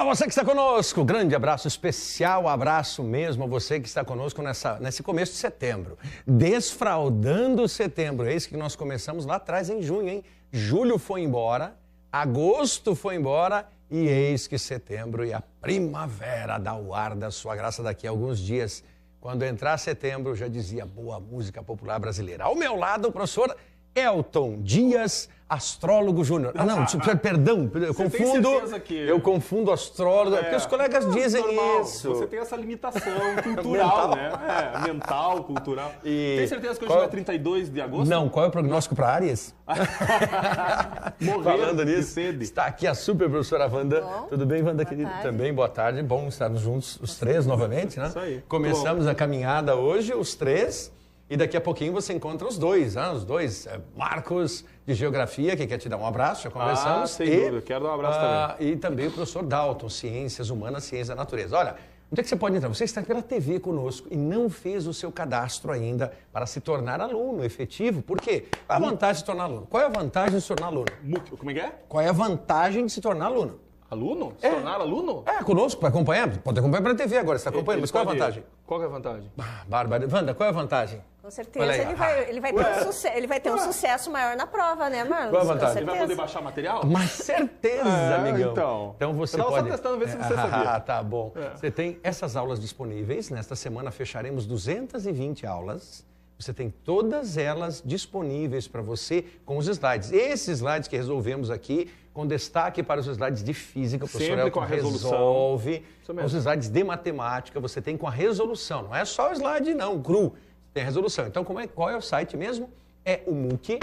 Olá, você que está conosco, grande abraço, especial abraço mesmo a você que está conosco nesse começo de setembro. Desfraudando setembro, é isso que nós começamos lá atrás em junho, hein? Julho foi embora, agosto foi embora e eis que setembro e a primavera dá o ar da sua graça daqui a alguns dias. Quando entrar setembro, já dizia boa música popular brasileira. Ao meu lado, o professor Elton Dias, astrólogo júnior. Perdão, eu confundo astrólogo, porque os colegas dizem normal. isso. Você tem essa limitação cultural, né? Mental, cultural. Tem certeza que hoje não é 32 de agosto? Não, qual é o prognóstico para Áries? Falando de nisso, sede. está aqui a super professora Wanda. Bom, Tudo bem, Wanda, querida? tarde. Também, boa tarde. Bom estarmos juntos, os três, novamente, né? Isso aí. Começamos a caminhada hoje, os três. E daqui a pouquinho você encontra os dois, Marcos de Geografia, que quer te dar um abraço, já conversamos. Sem dúvida, quero dar um abraço também. E também o professor Dalton, Ciências Humanas, Ciência da Natureza. Olha, onde é que você pode entrar? Você está pela TV conosco e não fez o seu cadastro ainda para se tornar aluno efetivo. Por quê? Qual é a vantagem de se tornar aluno? Qual é a vantagem de se tornar aluno? Como é que é? Qual é a vantagem de se tornar aluno? Aluno? Se tornar aluno? Conosco, para acompanhar. Pode acompanhar pela TV agora, você está acompanhando. Mas qual é a vantagem? Qual que é a vantagem? Bárbara. Wanda, qual é a vantagem? Com certeza Olha aí. ele vai ter um sucesso maior na prova, né, Marlos? Qual a vantagem? Ele vai poder baixar material? Mas certeza, amigão. Então você eu tava pode... só testando ver se você sabia. Tá bom. Você tem essas aulas disponíveis. Nesta semana fecharemos 220 aulas. Você tem todas elas disponíveis para você com os slides. Esses slides que resolvemos aqui, com destaque para os slides de física, o professor Sempre Elton com a resolução. resolve. Isso mesmo. Os slides de matemática, você tem com a resolução. Não é só o slide, não, cru. Tem a resolução. Então, qual é o site mesmo? É o MOOC,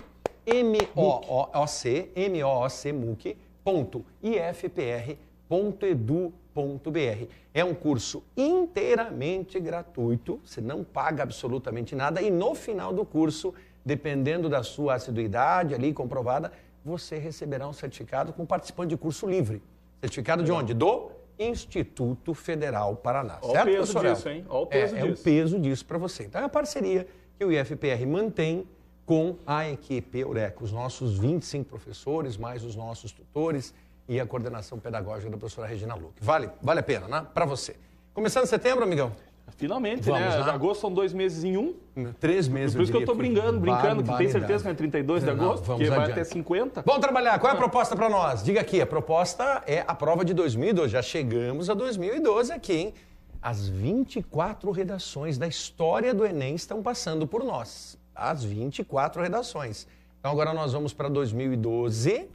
mooc.ifpr.edu.br. É um curso inteiramente gratuito, você não paga absolutamente nada e no final do curso, dependendo da sua assiduidade ali comprovada, você receberá um certificado com participante de curso livre. Certificado de onde? Do Instituto Federal Paraná. Olha certo, o peso professor disso, Elton? hein? Olha o peso É o disso. peso disso para você. Então é a parceria que o IFPR mantém com a equipe Eureka, os nossos 25 professores, mais os nossos tutores e a coordenação pedagógica da professora Regina Luque. Vale a pena, né? Para você. Começando setembro, amigão? Finalmente, Vamos, né? né? Agosto são 2 meses em um. 3 meses, Por isso que eu tô brincando, que tem barbaridade. certeza que não é 32 de Não, agosto, vamos porque vai adiante. até 50. Vamos trabalhar. Qual é a proposta para nós? Diga aqui, a proposta é a prova de 2012. Já chegamos a 2012 aqui, hein? As 24 redações da história do Enem estão passando por nós. As 24 redações. Então agora nós vamos para 2012,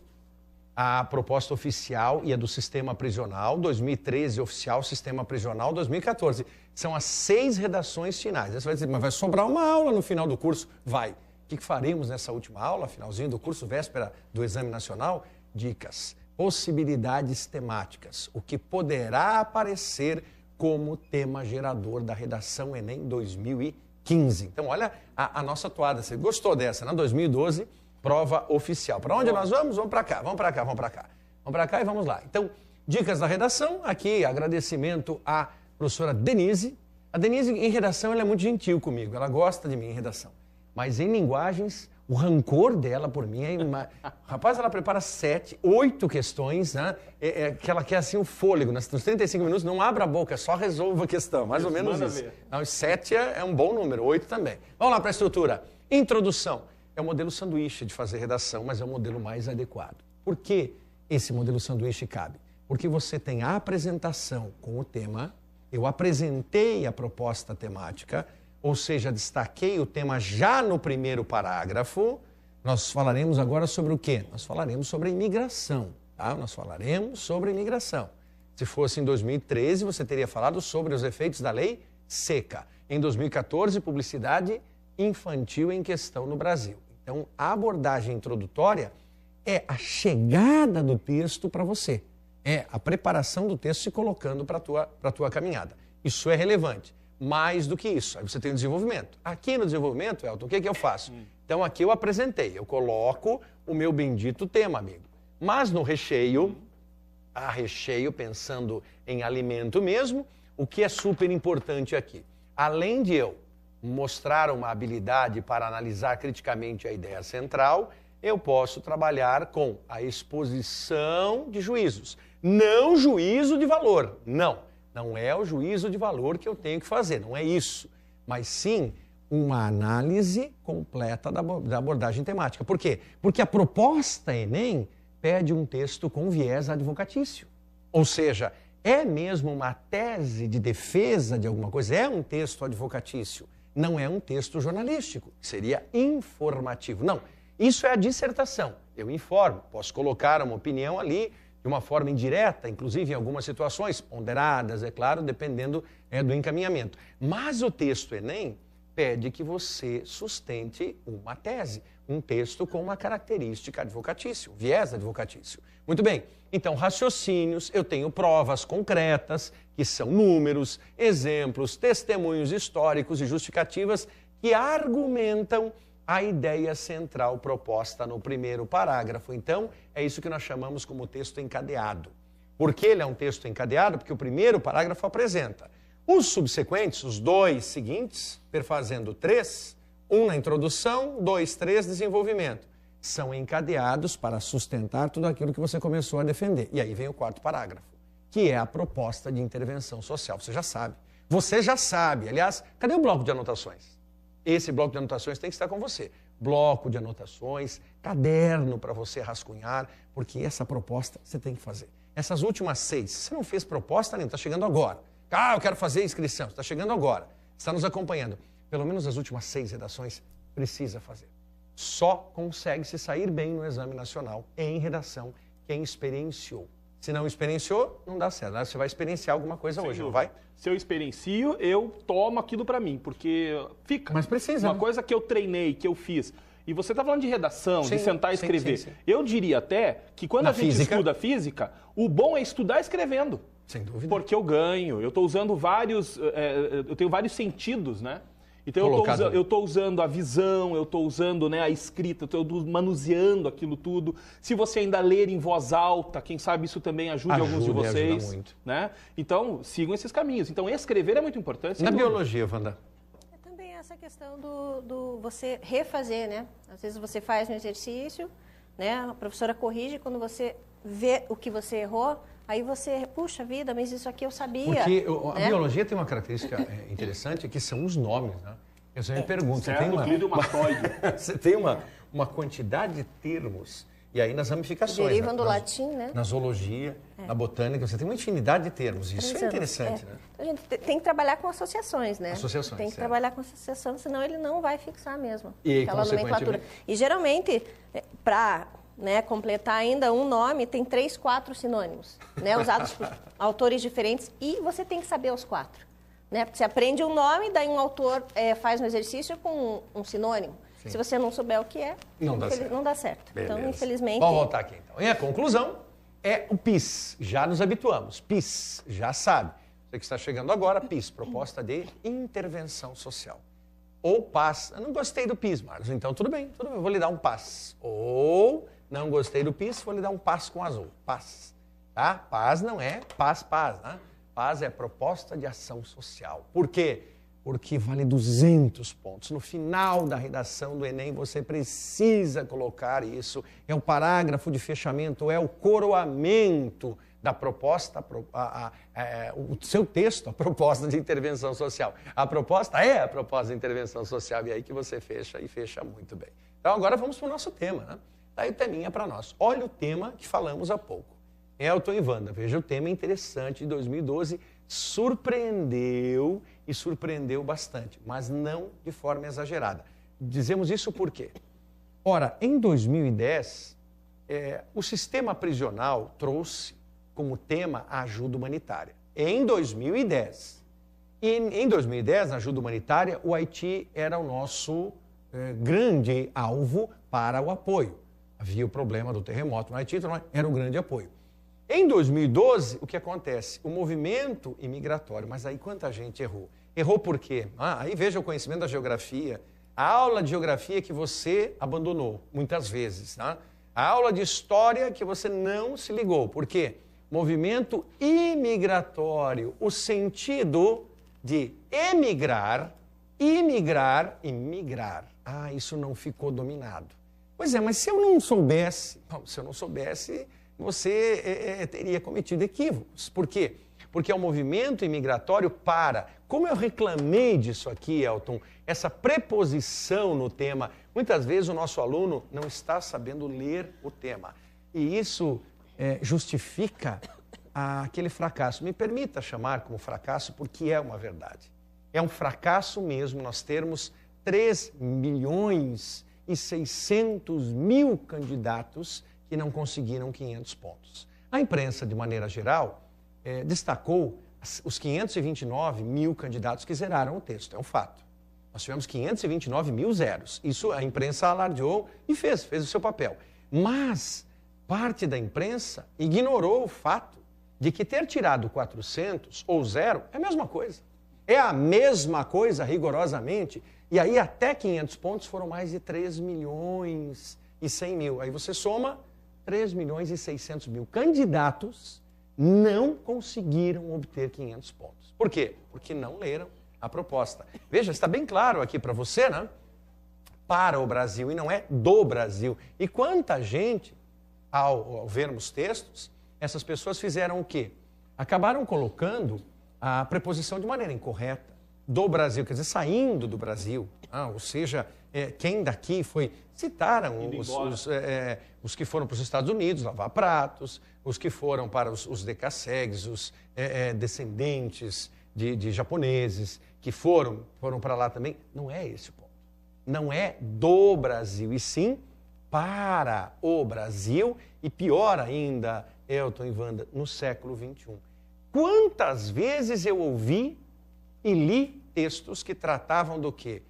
a proposta oficial e a do sistema prisional, 2013 oficial, sistema prisional, 2014. São as 6 redações finais. Aí você vai dizer, mas vai sobrar uma aula no final do curso? Vai. O que faremos nessa última aula, finalzinho do curso, véspera do Exame Nacional? Dicas, possibilidades temáticas, o que poderá aparecer como tema gerador da redação Enem 2015. Então, olha a nossa toada. Você gostou dessa, né? 2012, prova oficial. Para onde nós vamos? Vamos para cá, vamos para cá, vamos para cá. Vamos para cá e vamos lá. Então, dicas da redação. Aqui, agradecimento à professora Denise. A Denise, em redação, ela é muito gentil comigo. Ela gosta de mim em redação. Mas em linguagens, o rancor dela por mim é... Rapaz, ela prepara 7, 8 questões, né? Que ela quer, assim, o fôlego. Nos 35 minutos, não abra a boca, só resolva a questão. Mais ou menos isso. Não, 7 é um bom número, 8 também. Vamos lá para a estrutura. Introdução. É o modelo sanduíche de fazer redação, mas é o modelo mais adequado. Por que esse modelo sanduíche cabe? Porque você tem a apresentação com o tema, eu apresentei a proposta temática, ou seja, destaquei o tema já no primeiro parágrafo. Nós falaremos agora sobre o quê? Nós falaremos sobre a imigração, tá? Nós falaremos sobre a imigração. Se fosse em 2013, você teria falado sobre os efeitos da lei seca. Em 2014, publicidade infantil em questão no Brasil. Então, a abordagem introdutória é a chegada do texto para você. É a preparação do texto se colocando para a tua caminhada. Isso é relevante. Mais do que isso, aí você tem o desenvolvimento. Aqui no desenvolvimento, Elton, o que eu faço? Então, aqui eu apresentei, eu coloco o meu bendito tema, amigo. Mas no recheio, pensando em alimento mesmo, o que é super importante aqui? Além de eu mostrar uma habilidade para analisar criticamente a ideia central, eu posso trabalhar com a exposição de juízos. Não juízo de valor. Não é o juízo de valor que eu tenho que fazer, não é isso. Mas sim uma análise completa da abordagem temática. Por quê? Porque a proposta Enem pede um texto com viés advocatício. Ou seja, é mesmo uma tese de defesa de alguma coisa, é um texto advocatício, não é um texto jornalístico, seria informativo. Não, isso é a dissertação. Eu informo, posso colocar uma opinião ali de uma forma indireta, inclusive em algumas situações, ponderadas, é claro, dependendo do encaminhamento. Mas o texto Enem pede que você sustente uma tese, um texto com uma característica advocatícia, um viés advocatício. Muito bem, então raciocínios, eu tenho provas concretas, que são números, exemplos, testemunhos históricos e justificativas que argumentam a ideia central proposta no primeiro parágrafo. Então, é isso que nós chamamos como texto encadeado. Por que ele é um texto encadeado? Porque o primeiro parágrafo apresenta. Os subsequentes, os 2 seguintes, perfazendo 3, 1 na introdução, 2, 3, desenvolvimento, são encadeados para sustentar tudo aquilo que você começou a defender. E aí vem o 4º parágrafo, que é a proposta de intervenção social. Você já sabe. Você já sabe. Aliás, cadê o bloco de anotações? Esse bloco de anotações tem que estar com você. Bloco de anotações, caderno para você rascunhar, porque essa proposta você tem que fazer. Essas últimas 6, você não fez proposta nenhuma, está chegando agora. Eu quero fazer inscrição, está chegando agora, está nos acompanhando. Pelo menos as últimas 6 redações precisa fazer. Só consegue se sair bem no Exame Nacional em redação quem experienciou. Se não experienciou, não dá certo. Você vai experienciar alguma coisa hoje, não vai? Se eu experiencio, eu tomo aquilo para mim, porque fica. Mas precisa. Uma coisa que eu treinei, que eu fiz. E você está falando de redação, de sentar e escrever. Sim. Eu diria até que quando a gente estuda física, o bom é estudar escrevendo. Sem dúvida. Porque eu ganho, eu estou usando vários, eu tenho vários sentidos, né? Então eu estou usando a visão, eu estou usando, né, a escrita, eu estou manuseando aquilo tudo. Se você ainda ler em voz alta, quem sabe isso também ajude alguns de vocês. Ajuda muito. Né? Então, sigam esses caminhos. Então, escrever é muito importante. Na biologia, Wanda? É também essa questão do você refazer, né? Às vezes você faz um exercício, né? A professora corrige, quando você vê o que você errou, aí você, puxa vida, mas isso aqui eu sabia. Porque a biologia tem uma característica interessante, que são os nomes, né? Eu sempre me pergunto, você tem uma quantidade de termos, e aí nas ramificações. Derivam do latim, né? Na zoologia, na botânica, você tem uma infinidade de termos, isso é interessante, né? A gente tem que trabalhar com associações, né? Associações, tem que trabalhar com associação, senão ele não vai fixar mesmo. E aquela nomenclatura. E geralmente, para completar ainda um nome, tem 3, 4 sinônimos, né, usados por autores diferentes, e você tem que saber os 4. Né? Porque você aprende um nome, daí um autor faz um exercício com um sinônimo. Sim. Se você não souber o que é, não dá certo. Beleza. Então, infelizmente... Vamos voltar aqui, então. E a conclusão é o PIS. Já nos habituamos. PIS, já sabe. Você que está chegando agora, PIS, proposta de intervenção social. Ou PAS. Eu não gostei do PIS, Marcos. Então, tudo bem, eu vou lhe dar um PAS. Ou... não gostei do PIS, vou lhe dar um PAS com azul. PAS. Tá? PAS não é PAS, né? PAS é proposta de ação social. Por quê? Porque vale 200 pontos. No final da redação do Enem, você precisa colocar isso. É o parágrafo de fechamento, é o coroamento da proposta, o seu texto, a proposta de intervenção social. A proposta é a proposta de intervenção social, e é aí que você fecha, e fecha muito bem. Então, agora vamos para o nosso tema, né? Daí o teminha para nós. Olha o tema que falamos há pouco. Elton e Wanda, veja o tema interessante de 2012, surpreendeu e surpreendeu bastante, mas não de forma exagerada. Dizemos isso por quê? Ora, em 2010, o sistema prisional trouxe como tema a ajuda humanitária. Em 2010. E em 2010, na ajuda humanitária, o Haiti era o nosso grande alvo para o apoio. Havia o problema do terremoto no Haiti, então era um grande apoio. Em 2012, o que acontece? O movimento imigratório, mas aí quanta gente errou? Errou por quê? Aí veja o conhecimento da geografia, a aula de geografia que você abandonou, muitas vezes, tá? A aula de história que você não se ligou. Por quê? Movimento imigratório, o sentido de emigrar, imigrar e migrar. Isso não ficou dominado. Pois é, mas se eu não soubesse, você teria cometido equívocos. Por quê? Porque é um movimento imigratório para, como eu reclamei disso aqui, Elton, essa preposição no tema, muitas vezes o nosso aluno não está sabendo ler o tema. E isso justifica aquele fracasso. Me permita chamar como fracasso, porque é uma verdade. É um fracasso mesmo nós termos 3.600.000 candidatos que não conseguiram 500 pontos. A imprensa, de maneira geral, destacou os 529.000 candidatos que zeraram o texto. É um fato. Nós tivemos 529.000 zeros. Isso a imprensa alardeou e fez o seu papel. Mas parte da imprensa ignorou o fato de que ter tirado 400 ou zero é a mesma coisa. É a mesma coisa, rigorosamente. E aí até 500 pontos foram mais de 3.100.000. Aí você soma 3.600.000 candidatos não conseguiram obter 500 pontos. Por quê? Porque não leram a proposta. Veja, está bem claro aqui para você, né? Para o Brasil e não é do Brasil. E quanta gente, ao vermos textos, essas pessoas fizeram o quê? Acabaram colocando a preposição de maneira incorreta. Do Brasil, quer dizer, saindo do Brasil. Ou seja, quem daqui foi... Citaram os que foram para os Estados Unidos lavar pratos, os que foram para os decassegues, os descendentes de japoneses, que foram para lá também. Não é esse o ponto. Não é do Brasil, e sim para o Brasil, e pior ainda, Elton e Wanda, no século XXI. Quantas vezes eu ouvi e li textos que tratavam do quê?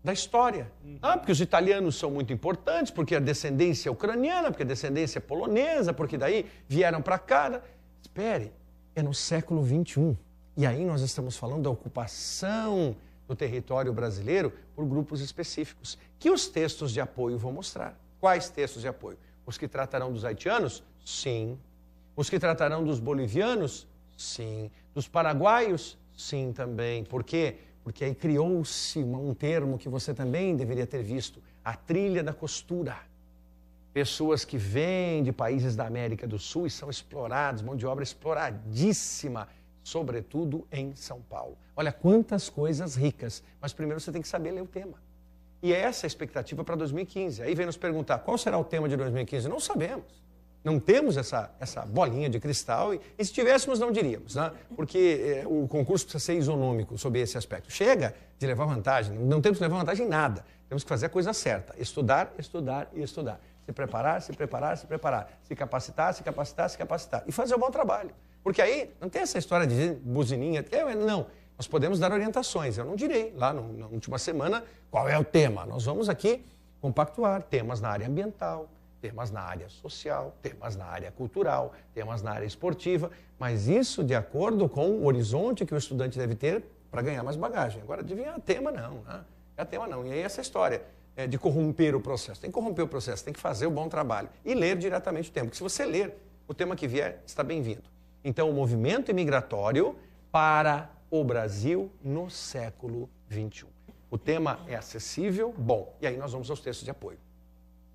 Da história. Porque os italianos são muito importantes, porque a descendência é ucraniana, porque a descendência é polonesa, porque daí vieram para cá. Espere, é no século XXI. E aí nós estamos falando da ocupação do território brasileiro por grupos específicos, que os textos de apoio vão mostrar. Quais textos de apoio? Os que tratarão dos haitianos? Sim. Os que tratarão dos bolivianos? Sim. Dos paraguaios? Sim, também. Por quê? Porque aí criou-se um termo que você também deveria ter visto, a trilha da costura. Pessoas que vêm de países da América do Sul e são explorados, mão de obra exploradíssima, sobretudo em São Paulo. Olha quantas coisas ricas, mas primeiro você tem que saber ler o tema. E essa é a expectativa para 2015. Aí vem nos perguntar, qual será o tema de 2015? Não sabemos. Não temos essa bolinha de cristal e se tivéssemos não diríamos, né? Porque o concurso precisa ser isonômico sob esse aspecto. Chega de levar vantagem, não temos que levar vantagem em nada. Temos que fazer a coisa certa, estudar, estudar e estudar. Se preparar, se preparar, se preparar. Se capacitar, se capacitar, se capacitar. E fazer um bom trabalho. Porque aí não tem essa história de buzininha. Não, nós podemos dar orientações. Eu não direi lá na última semana qual é o tema. Nós vamos aqui compactuar temas na área ambiental, temas na área social, temas na área cultural, temas na área esportiva, mas isso de acordo com o horizonte que o estudante deve ter para ganhar mais bagagem. Agora, adivinhar tema não, né? Tema não. E aí essa história de corromper o processo. Tem que corromper o processo, tem que fazer o bom trabalho e ler diretamente o tema, porque se você ler, o tema que vier está bem-vindo. Então, o movimento imigratório para o Brasil no século XXI. O tema é acessível, bom, e aí nós vamos aos textos de apoio.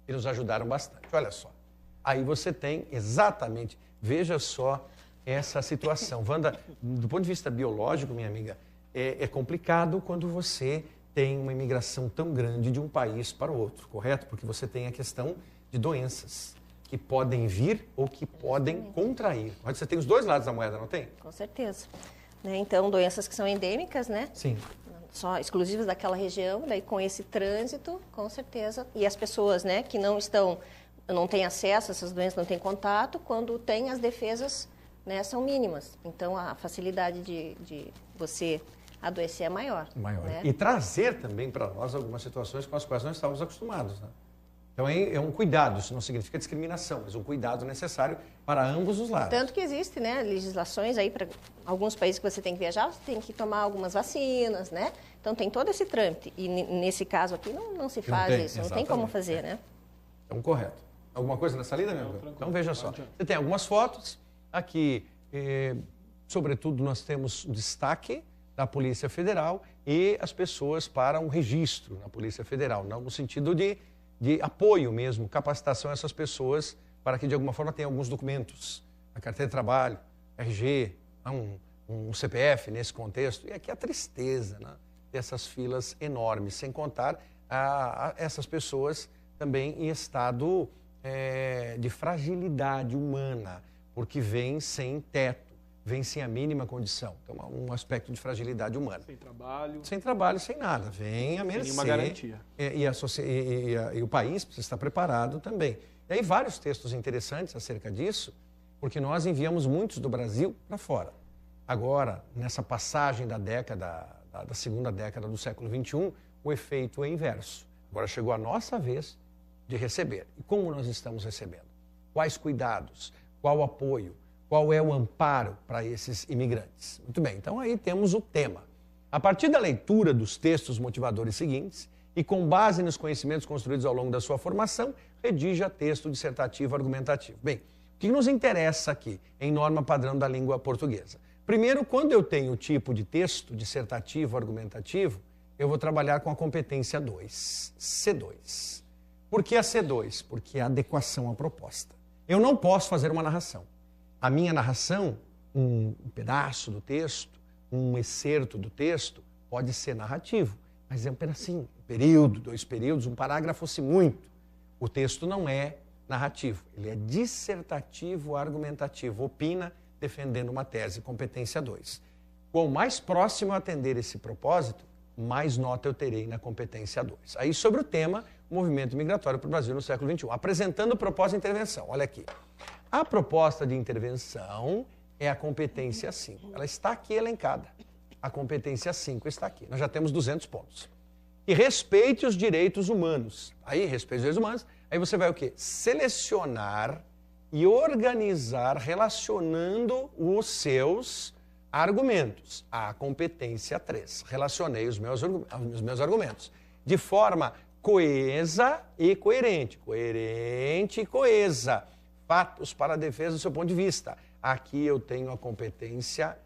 E nos ajudaram bastante. Olha só, aí você tem exatamente, veja só essa situação. Wanda, do ponto de vista biológico, minha amiga, é complicado quando você tem uma imigração tão grande de um país para o outro, correto? Porque você tem a questão de doenças que podem vir ou que podem contrair. Você tem os dois lados da moeda, não tem? Com certeza. Então, doenças que são endêmicas, né? Sim. Só exclusivas daquela região, daí com esse trânsito, com certeza. E as pessoas, né, que não têm acesso a essas doenças, não têm contato, quando têm as defesas, né, são mínimas. Então, a facilidade de você adoecer é maior. Né? E trazer também para nós algumas situações com as quais nós estávamos acostumados, né? Então, é um cuidado, isso não significa discriminação, mas um cuidado necessário para ambos os lados. Tanto que existe, né, legislações aí para alguns países que você tem que viajar, você tem que tomar algumas vacinas, né? Então, tem todo esse trâmite. E nesse caso aqui não se faz isso, não tem como fazer, né? Então, correto. Alguma coisa nessa lida, meu amigo? Então, veja só. Você tem algumas fotos. Aqui, sobretudo, nós temos destaque da Polícia Federal e as pessoas para um registro na Polícia Federal, não no sentido de apoio mesmo, capacitação a essas pessoas para que de alguma forma tenha alguns documentos, a carteira de trabalho, RG, um CPF nesse contexto. E aqui a tristeza, né, dessas filas enormes, sem contar essas pessoas também em estado de fragilidade humana, porque vêm sem teto, vêm sem a mínima condição. Então, um aspecto de fragilidade humana. Sem trabalho. Sem trabalho, sem nada. Vem a mercê. Sem nenhuma garantia. E o país precisa estar preparado também. E aí vários textos interessantes acerca disso, porque nós enviamos muitos do Brasil para fora. Agora, nessa passagem da segunda década do século XXI, o efeito é inverso. Agora chegou a nossa vez de receber. E como nós estamos recebendo? Quais cuidados? Qual o apoio? Qual é o amparo para esses imigrantes? Muito bem, então aí temos o tema. A partir da leitura dos textos motivadores seguintes e com base nos conhecimentos construídos ao longo da sua formação, redija texto dissertativo argumentativo. Bem, o que nos interessa aqui em norma padrão da língua portuguesa? Primeiro, quando eu tenho o tipo de texto dissertativo argumentativo, eu vou trabalhar com a competência 2, C2. Por que a C2? Porque é a adequação à proposta. Eu não posso fazer uma narração. A minha narração, um pedaço do texto, um excerto do texto, pode ser narrativo, mas é um pedacinho, um período, 2 períodos, um parágrafo fosse muito. O texto não é narrativo, ele é dissertativo argumentativo, opina defendendo uma tese, competência 2. Quanto mais próximo eu atender esse propósito, mais nota eu terei na competência 2. Aí sobre o tema, movimento migratório para o Brasil no século XXI. Apresentando proposta de intervenção, olha aqui. A proposta de intervenção é a competência 5. Ela está aqui elencada. A competência 5 está aqui. Nós já temos 200 pontos. E respeite os direitos humanos. Aí, respeite os direitos humanos. Aí você vai o quê? Selecionar e organizar relacionando os seus argumentos. A competência 3. Relacionei os meus argumentos. De forma coesa e coerente. Coerente e coesa. Fatos para a defesa do seu ponto de vista. Aqui eu tenho a competência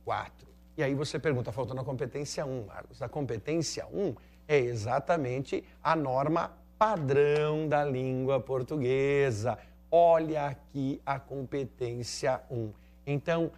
4. E aí você pergunta, faltando a competência 1, Marcos. A competência 1 é exatamente a norma padrão da língua portuguesa. Olha aqui a competência 1. Então,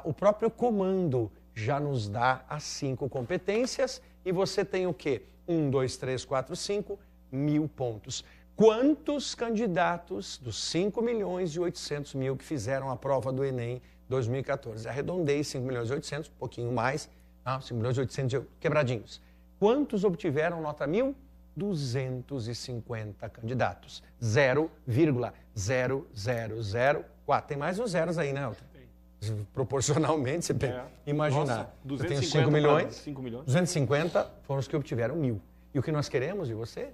o próprio comando já nos dá as 5 competências e você tem o quê? 1, 2, 3, 4, 5, 1.000 pontos. Quantos candidatos dos 5.800.000 que fizeram a prova do Enem 2014? Arredondei 5.800.000, um pouquinho mais, 5.800.000 quebradinhos. Quantos obtiveram nota 1.000? 250 candidatos. 0,0004. Tem mais uns zeros aí, né, Elton? Proporcionalmente, você imaginar. Nossa, eu tenho 5 milhões, 250 foram os que obtiveram 1.000. E o que nós queremos de você?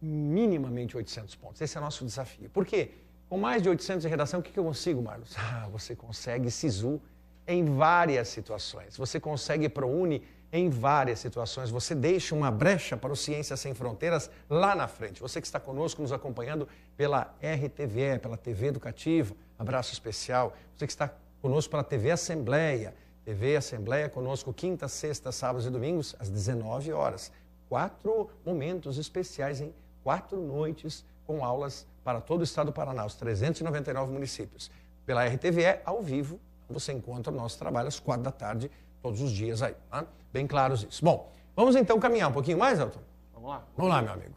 Minimamente 800 pontos. Esse é o nosso desafio. Por quê? Com mais de 800 em redação, o que eu consigo, Marlos? Você consegue SISU em várias situações. Você consegue ProUni em várias situações. Você deixa uma brecha para o Ciências Sem Fronteiras lá na frente. Você que está conosco, nos acompanhando pela RTVE, pela TV Educativa, abraço especial. Você que está conosco pela TV Assembleia. TV Assembleia conosco quinta, sexta, sábados e domingos, às 19 horas. 4 momentos especiais em 4 noites com aulas para todo o estado do Paraná, os 399 municípios. Pela RTVE, ao vivo, você encontra o nosso trabalho às 4 da tarde, todos os dias aí. Tá? Bem claros isso. Bom, vamos então caminhar um pouquinho mais, Elton? Vamos lá. Vamos lá, meu amigo.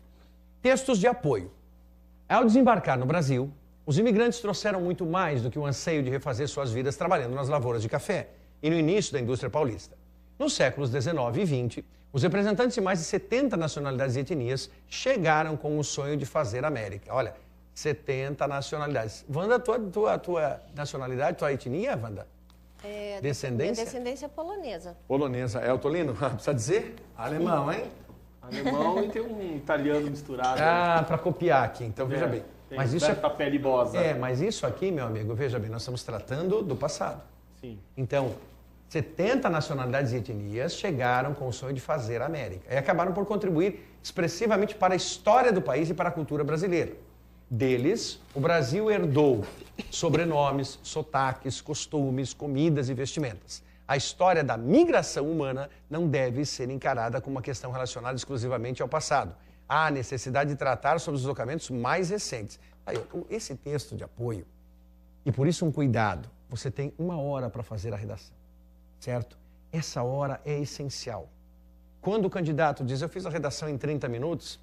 Textos de apoio. Ao desembarcar no Brasil, os imigrantes trouxeram muito mais do que o anseio de refazer suas vidas trabalhando nas lavouras de café e no início da indústria paulista. Nos séculos 19 e 20, os representantes de mais de 70 nacionalidades e etnias chegaram com o sonho de fazer América. Olha, 70 nacionalidades. Wanda, tua nacionalidade, tua etnia, Wanda? Descendência? Descendência polonesa. Polonesa. É o Tolino? Precisa dizer? Alemão, hein? Alemão e tem um italiano misturado. Para copiar aqui. Então, veja bem. Mas isso pele bosa. Mas isso aqui, meu amigo, veja bem, nós estamos tratando do passado. Sim. Então, 70 nacionalidades e etnias chegaram com o sonho de fazer a América e acabaram por contribuir expressivamente para a história do país e para a cultura brasileira. Deles, o Brasil herdou sobrenomes, sotaques, costumes, comidas e vestimentas. A história da migração humana não deve ser encarada como uma questão relacionada exclusivamente ao passado. Há necessidade de tratar sobre os deslocamentos mais recentes. Aí, esse texto de apoio, e por isso um cuidado, você tem 1 hora para fazer a redação, certo? Essa hora é essencial. Quando o candidato diz, eu fiz a redação em 30 minutos,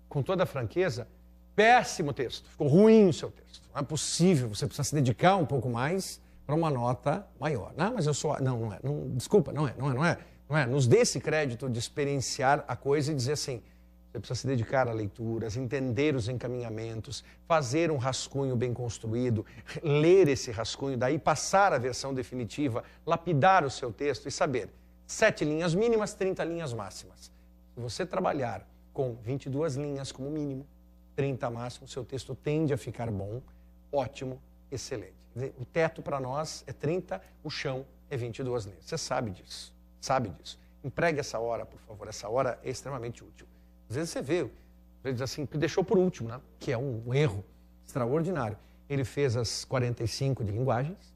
com toda a franqueza, péssimo texto, ficou ruim o seu texto. Não é possível, você precisa se dedicar um pouco mais para uma nota maior. Não, mas eu sou... Não é. Não, desculpa, não é. Nos dê esse crédito de experienciar a coisa e dizer assim, você precisa se dedicar a leituras, entender os encaminhamentos, fazer um rascunho bem construído, ler esse rascunho, daí passar a versão definitiva, lapidar o seu texto e saber 7 linhas mínimas, 30 linhas máximas. Se você trabalhar com 22 linhas como mínimo, 30 máximo, seu texto tende a ficar bom, ótimo, excelente. O teto para nós é 30, o chão é 22 linhas. Você sabe disso, Empregue essa hora, por favor, essa hora é extremamente útil. Às vezes você vê, ele diz assim, deixou por último, né? Que é um erro extraordinário. Ele fez as 45 de linguagens,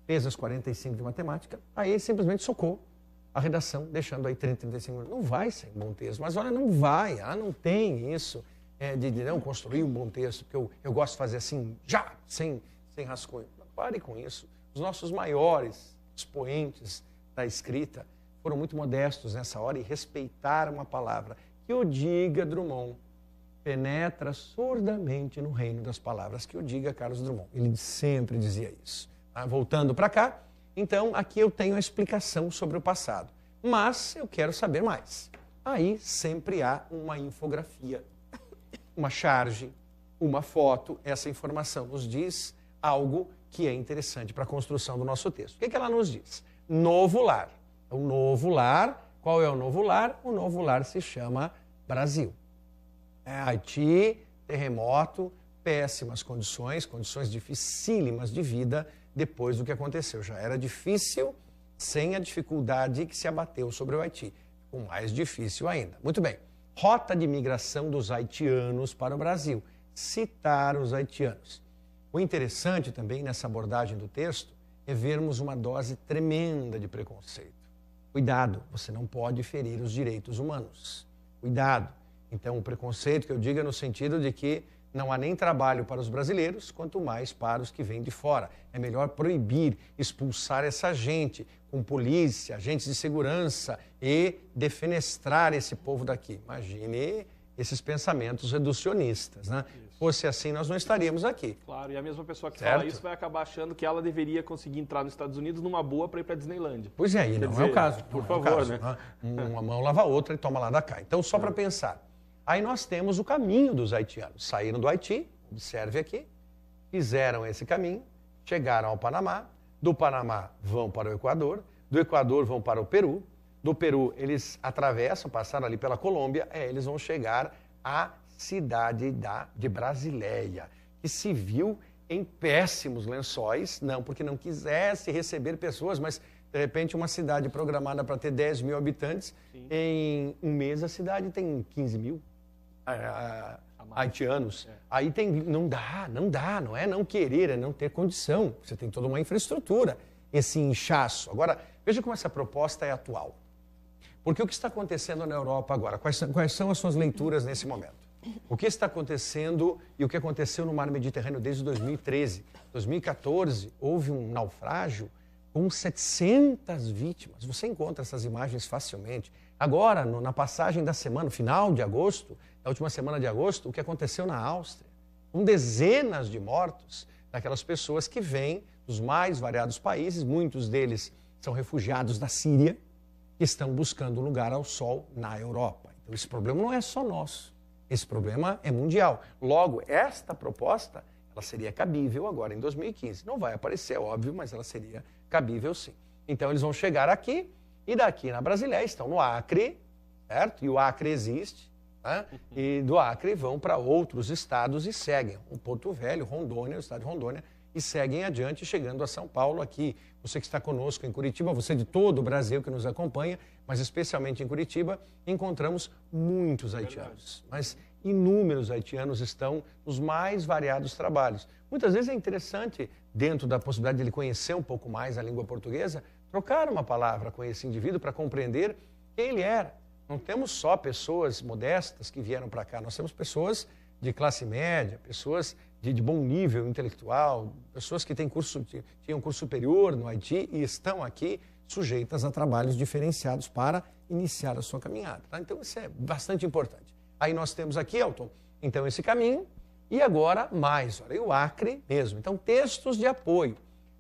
fez as 45 de matemática, aí ele simplesmente socou a redação, deixando aí 30, 35 minutos. Não vai ser um bom texto, mas olha, não vai, não tem isso de não construir um bom texto, porque eu gosto de fazer assim, já, sem rascunho. Pare com isso. Os nossos maiores expoentes da escrita foram muito modestos nessa hora e respeitaram a palavra. Que o diga Drummond, penetra surdamente no reino das palavras. Que o diga Carlos Drummond. Ele sempre dizia isso. Voltando para cá, então aqui eu tenho a explicação sobre o passado. Mas eu quero saber mais. Aí sempre há uma infografia, uma charge, uma foto. Essa informação nos diz algo que é interessante para a construção do nosso texto. O que ela nos diz? Novo lar. O novo lar. Qual é o novo lar? O novo lar se chama Brasil. Haiti, terremoto, péssimas condições dificílimas de vida depois do que aconteceu. Já era difícil sem a dificuldade que se abateu sobre o Haiti. Ficou mais difícil ainda. Muito bem. Rota de migração dos haitianos para o Brasil. Citar os haitianos. O interessante também nessa abordagem do texto é vermos uma dose tremenda de preconceito. Cuidado, você não pode ferir os direitos humanos. Cuidado. Então, o preconceito que eu digo é no sentido de que não há nem trabalho para os brasileiros, quanto mais para os que vêm de fora. É melhor proibir, expulsar essa gente com polícia, agentes de segurança e defenestrar esse povo daqui. Imagine esses pensamentos reducionistas, né? Isso. Fosse assim, nós não estaríamos aqui. Claro, e a mesma pessoa que fala isso vai acabar achando que ela deveria conseguir entrar nos Estados Unidos numa boa para ir para a Disneylândia. Pois é, e não é o caso. Por favor, né? Uma mão lava a outra e toma lá da cá. Então, só para pensar. Aí nós temos o caminho dos haitianos. Saíram do Haiti, observe aqui, fizeram esse caminho, chegaram ao Panamá, do Panamá vão para o Equador, do Equador vão para o Peru, do Peru eles atravessam, passaram ali pela Colômbia, eles vão chegar à cidade de Brasileia, que se viu em péssimos lençóis, não porque não quisesse receber pessoas, mas de repente uma cidade programada para ter 10 mil habitantes, sim, em um mês a cidade tem 15 mil haitianos. Aí tem, não dá, não é não querer, é não ter condição. Você tem toda uma infraestrutura, esse inchaço. Agora, veja como essa proposta é atual. Porque o que está acontecendo na Europa agora? Quais são as suas leituras nesse momento? O que está acontecendo e o que aconteceu no Mar Mediterrâneo desde 2013? 2014, houve um naufrágio com 700 vítimas. Você encontra essas imagens facilmente. Agora, na passagem da semana, final de agosto, na última semana de agosto, o que aconteceu na Áustria, com dezenas de mortos daquelas pessoas que vêm dos mais variados países, muitos deles são refugiados da Síria, que estão buscando um lugar ao sol na Europa. Então, esse problema não é só nosso, esse problema é mundial. Logo, esta proposta, ela seria cabível agora em 2015. Não vai aparecer, é óbvio, mas ela seria cabível sim. Então, eles vão chegar aqui, e daqui na Brasileia estão no Acre, certo? E o Acre existe, né? E do Acre vão para outros estados e seguem. O Porto Velho, Rondônia, o estado de Rondônia, e seguem adiante, chegando a São Paulo aqui. Você que está conosco em Curitiba, você de todo o Brasil que nos acompanha, mas especialmente em Curitiba, encontramos muitos haitianos. Mas inúmeros haitianos estão nos mais variados trabalhos. Muitas vezes é interessante, dentro da possibilidade de ele conhecer um pouco mais a língua portuguesa, trocar uma palavra com esse indivíduo para compreender quem ele era. Não temos só pessoas modestas que vieram para cá, nós temos pessoas de classe média, pessoas de bom nível intelectual, pessoas que tinham curso superior no Haiti e estão aqui sujeitas a trabalhos diferenciados para iniciar a sua caminhada. Tá? Então, isso é bastante importante. Aí nós temos aqui, Elton, então esse caminho e agora mais, olha, o Acre mesmo. Então, textos de apoio.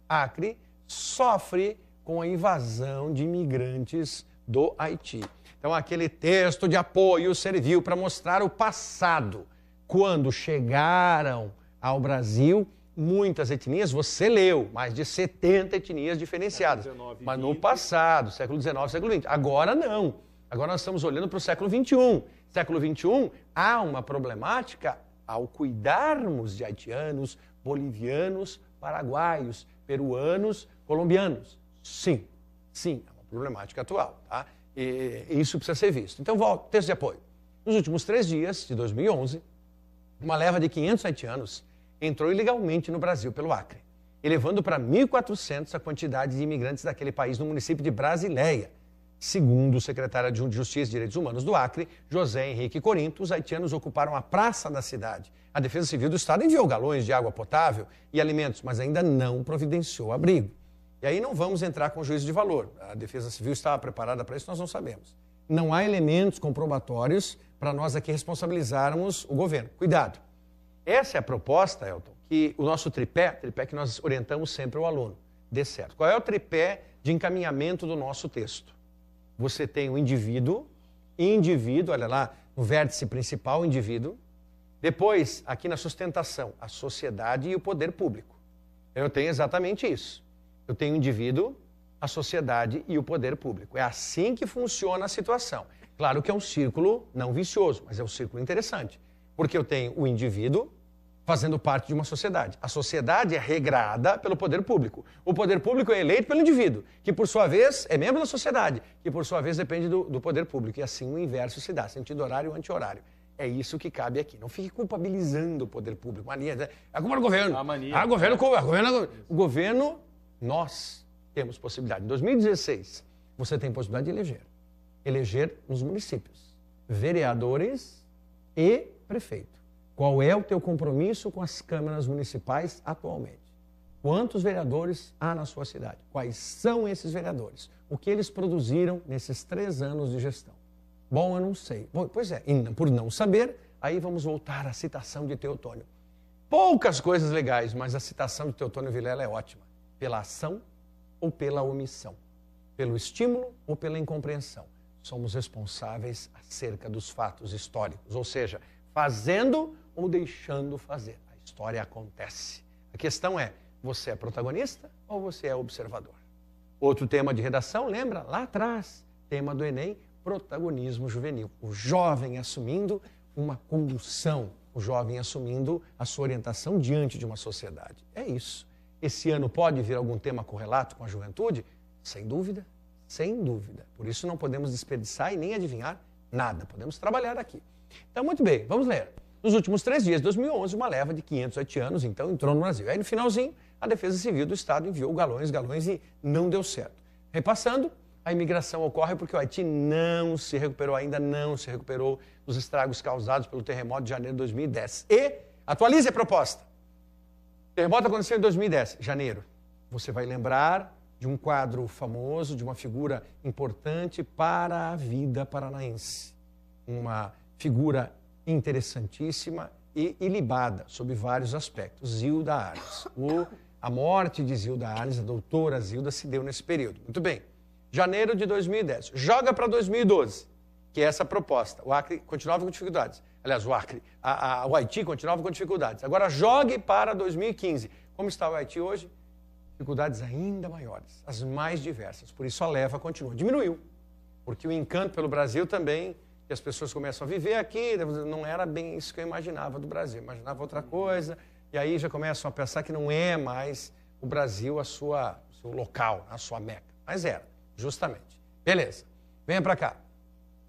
Acre sofre com a invasão de imigrantes do Haiti. Então, aquele texto de apoio serviu para mostrar o passado. Quando chegaram ao Brasil, muitas etnias, você leu, mais de 70 etnias diferenciadas. Mas no passado, século XIX, século XX. Agora não. Agora nós estamos olhando para o século XXI. Século XXI, há uma problemática ao cuidarmos de haitianos, bolivianos, paraguaios, peruanos, colombianos. Sim, é uma problemática atual, tá? E isso precisa ser visto. Então, volta, texto de apoio. Nos últimos 3 dias de 2011, uma leva de 500 haitianos entrou ilegalmente no Brasil pelo Acre, elevando para 1.400 a quantidade de imigrantes daquele país no município de Brasileia. Segundo o secretário adjunto de Justiça e Direitos Humanos do Acre, José Henrique Corinto, os haitianos ocuparam a praça da cidade. A Defesa Civil do Estado enviou galões de água potável e alimentos, mas ainda não providenciou abrigo. E aí não vamos entrar com juízo de valor. A Defesa Civil estava preparada para isso, nós não sabemos. Não há elementos comprobatórios para nós aqui responsabilizarmos o governo. Cuidado. Essa é a proposta, Elton, que o nosso tripé que nós orientamos sempre ao aluno, dê certo. Qual é o tripé de encaminhamento do nosso texto? Você tem o indivíduo, olha lá, no vértice principal, o indivíduo. Depois, aqui na sustentação, a sociedade e o poder público. Eu tenho exatamente isso. Eu tenho o indivíduo, a sociedade e o poder público. É assim que funciona a situação. Claro que é um círculo não vicioso, mas é um círculo interessante. Porque eu tenho o indivíduo fazendo parte de uma sociedade. A sociedade é regrada pelo poder público. O poder público é eleito pelo indivíduo, que por sua vez é membro da sociedade, que por sua vez depende do poder público. E assim o inverso se dá, sentido horário e anti-horário. É isso que cabe aqui. Não fique culpabilizando o poder público. Mania, a culpa do governo. O governo, nós temos possibilidade. Em 2016, você tem possibilidade de eleger nos municípios vereadores e prefeito. Qual é o teu compromisso com as câmaras municipais atualmente? Quantos vereadores há na sua cidade? Quais são esses vereadores? O que eles produziram nesses 3 anos de gestão? Bom, eu não sei. Bom, pois é, por não saber, aí vamos voltar à citação de Teotônio. Poucas coisas legais, mas a citação de Teotônio Vilela é ótima. Pela ação ou pela omissão? Pelo estímulo ou pela incompreensão? Somos responsáveis acerca dos fatos históricos, ou seja, fazendo ou deixando fazer. A história acontece. A questão é, você é protagonista ou você é observador? Outro tema de redação, lembra? Lá atrás, tema do Enem, protagonismo juvenil. O jovem assumindo uma condução, o jovem assumindo a sua orientação diante de uma sociedade. É isso. Esse ano pode vir algum tema correlato com a juventude? Sem dúvida, sem dúvida. Por isso não podemos desperdiçar e nem adivinhar nada. Podemos trabalhar aqui. Então, muito bem, vamos ler. Nos últimos 3 dias de 2011, uma leva de 500 haitianos, então, entrou no Brasil. Aí, no finalzinho, a Defesa Civil do Estado enviou galões e não deu certo. Repassando, a imigração ocorre porque o Haiti ainda não se recuperou dos estragos causados pelo terremoto de janeiro de 2010. E, atualize a proposta. O terremoto aconteceu em 2010, janeiro. Você vai lembrar de um quadro famoso, de uma figura importante para a vida paranaense. Uma figura interessantíssima e ilibada, sob vários aspectos. Zilda Arnes. A morte de Zilda Arnes, a doutora Zilda, se deu nesse período. Muito bem. Janeiro de 2010. Joga para 2012, que é essa proposta. O Acre continuava com dificuldades. Aliás, o Haiti continuava com dificuldades. Agora jogue para 2015. Como está o Haiti hoje? Dificuldades ainda maiores, as mais diversas. Por isso a leva continua. Diminuiu, porque o encanto pelo Brasil também, que as pessoas começam a viver aqui, não era bem isso que eu imaginava do Brasil. Eu imaginava outra coisa, e aí já começam a pensar que não é mais o Brasil o seu local, a sua meca. Mas era, justamente. Beleza, venha para cá.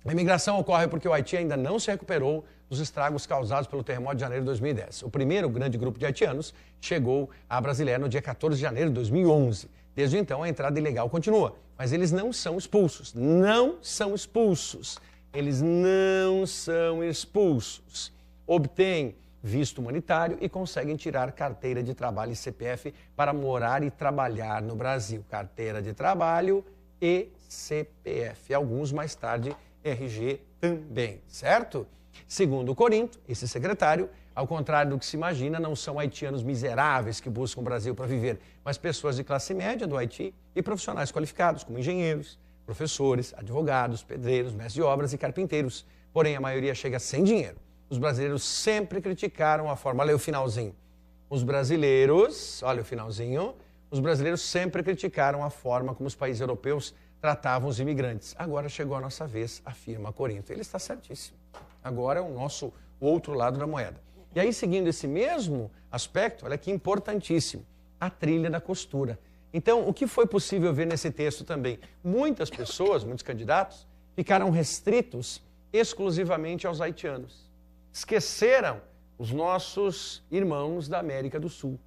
A imigração ocorre porque o Haiti ainda não se recuperou dos estragos causados pelo terremoto de janeiro de 2010. O primeiro grande grupo de haitianos chegou à Brasileira no dia 14 de janeiro de 2011. Desde então, a entrada ilegal continua, mas eles não são expulsos. Não são expulsos. Eles não são expulsos. Obtêm visto humanitário e conseguem tirar carteira de trabalho e CPF para morar e trabalhar no Brasil. Carteira de trabalho e CPF. Alguns mais tarde, RG também, certo? Segundo o Corinto, esse secretário, ao contrário do que se imagina, não são haitianos miseráveis que buscam o Brasil para viver, mas pessoas de classe média do Haiti e profissionais qualificados, como engenheiros, professores, advogados, pedreiros, mestres de obras e carpinteiros. Porém, a maioria chega sem dinheiro. Os brasileiros sempre criticaram a forma... Olha aí o finalzinho. Os brasileiros... Olha o finalzinho. Os brasileiros sempre criticaram a forma como os países europeus tratavam os imigrantes. Agora chegou a nossa vez, afirma Corinto. Ele está certíssimo. Agora é o nosso outro lado da moeda. E aí, seguindo esse mesmo aspecto, olha que importantíssimo, a trilha da costura. Então, o que foi possível ver nesse texto também? Muitas pessoas, muitos candidatos, ficaram restritos exclusivamente aos haitianos. Esqueceram os nossos irmãos da América do Sul,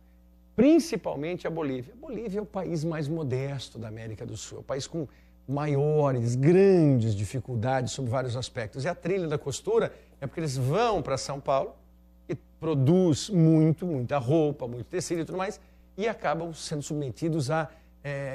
principalmente a Bolívia. A Bolívia é o país mais modesto da América do Sul, é o país com maiores, grandes dificuldades sobre vários aspectos. E a trilha da costura é porque eles vão para São Paulo e produz muita roupa, muito tecido e tudo mais, e acabam sendo submetidos a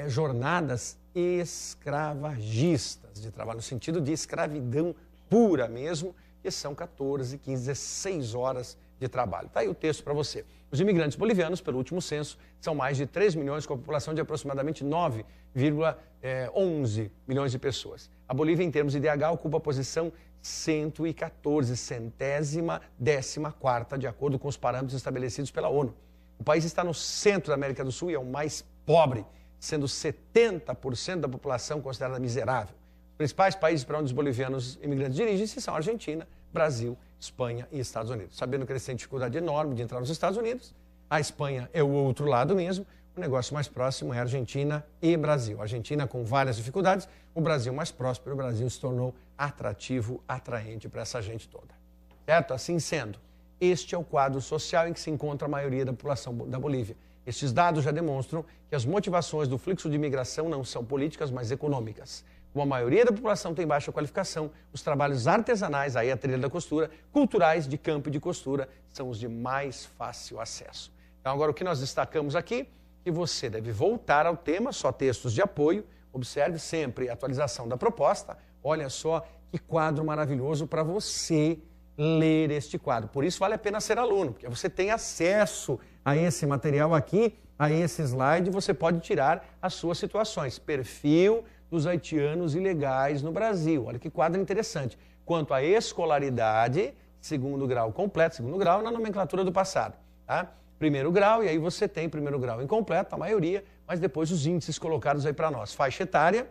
jornadas escravagistas de trabalho, no sentido de escravidão pura mesmo, que são 14, 15, 16 horas de trabalho. Está aí o texto para você. Os imigrantes bolivianos, pelo último censo, são mais de 3 milhões, com a população de aproximadamente 9,11 milhões de pessoas. A Bolívia, em termos de IDH, ocupa a posição 114, 114ª, de acordo com os parâmetros estabelecidos pela ONU. O país está no centro da América do Sul e é o mais pobre, sendo 70% da população considerada miserável. Os principais países para onde os bolivianos imigrantes dirigem-se são Argentina, Brasil, Espanha e Estados Unidos. Sabendo que eles têm dificuldade enorme de entrar nos Estados Unidos, a Espanha é o outro lado mesmo, o negócio mais próximo é Argentina e Brasil. A Argentina com várias dificuldades, o Brasil mais próspero, o Brasil se tornou atrativo, atraente para essa gente toda. Certo? Assim sendo, este é o quadro social em que se encontra a maioria da população da Bolívia. Estes dados já demonstram que as motivações do fluxo de imigração não são políticas, mas econômicas. Como a maioria da população tem baixa qualificação, os trabalhos artesanais, aí a trilha da costura, culturais, de campo e de costura, são os de mais fácil acesso. Então, agora o que nós destacamos aqui, que você deve voltar ao tema, só textos de apoio, observe sempre a atualização da proposta. Olha só que quadro maravilhoso para você ler este quadro. Por isso vale a pena ser aluno, porque você tem acesso a esse material aqui, a esse slide, você pode tirar as suas situações. Perfil dos haitianos ilegais no Brasil. Olha que quadro interessante. Quanto à escolaridade, segundo grau completo, segundo grau na nomenclatura do passado, tá? Primeiro grau, e aí você tem primeiro grau incompleto, a maioria, mas depois os índices colocados aí para nós. Faixa etária,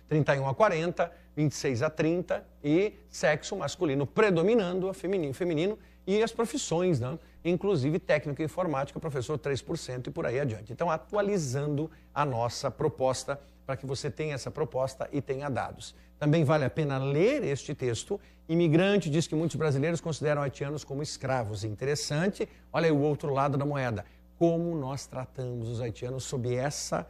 31 a 40, 26 a 30 e sexo masculino predominando, feminino e as profissões, né? Inclusive técnico e informática, professor 3% e por aí adiante. Então, atualizando a nossa proposta para que você tenha essa proposta e tenha dados. Também vale a pena ler este texto. Imigrante diz que muitos brasileiros consideram haitianos como escravos. Interessante, olha aí o outro lado da moeda. Como nós tratamos os haitianos sob essa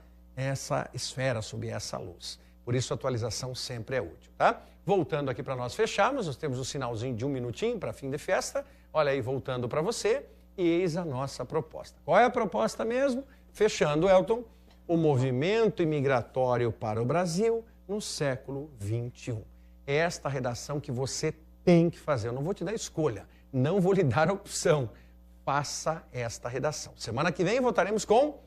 esfera, sob essa luz. Por isso, a atualização sempre é útil, tá? Voltando aqui para nós fecharmos, nós temos um sinalzinho de 1 minutinho para fim de festa. Olha aí, voltando para você, e eis a nossa proposta. Qual é a proposta mesmo? Fechando, Elton, o movimento imigratório para o Brasil no século XXI. É esta redação que você tem que fazer. Eu não vou te dar escolha, não vou lhe dar opção. Faça esta redação. Semana que vem voltaremos com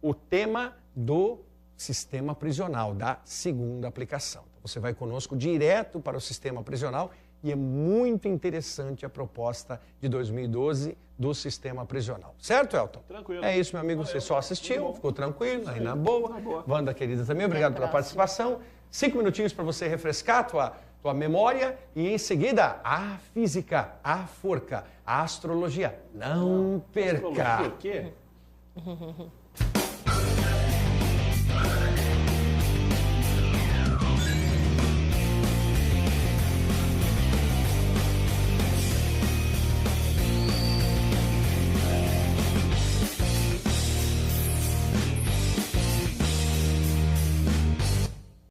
o tema do sistema prisional, da segunda aplicação. Então, você vai conosco direto para o sistema prisional e é muito interessante a proposta de 2012 do sistema prisional. Certo, Elton? Tranquilo. É isso, meu amigo. Valeu. Você só assistiu, ficou tranquilo, aí na boa. Wanda, querida, também, obrigado pela participação. 5 minutinhos para você refrescar tua memória e, em seguida, a física, a forca, a astrologia. Não perca! Astrologia o quê?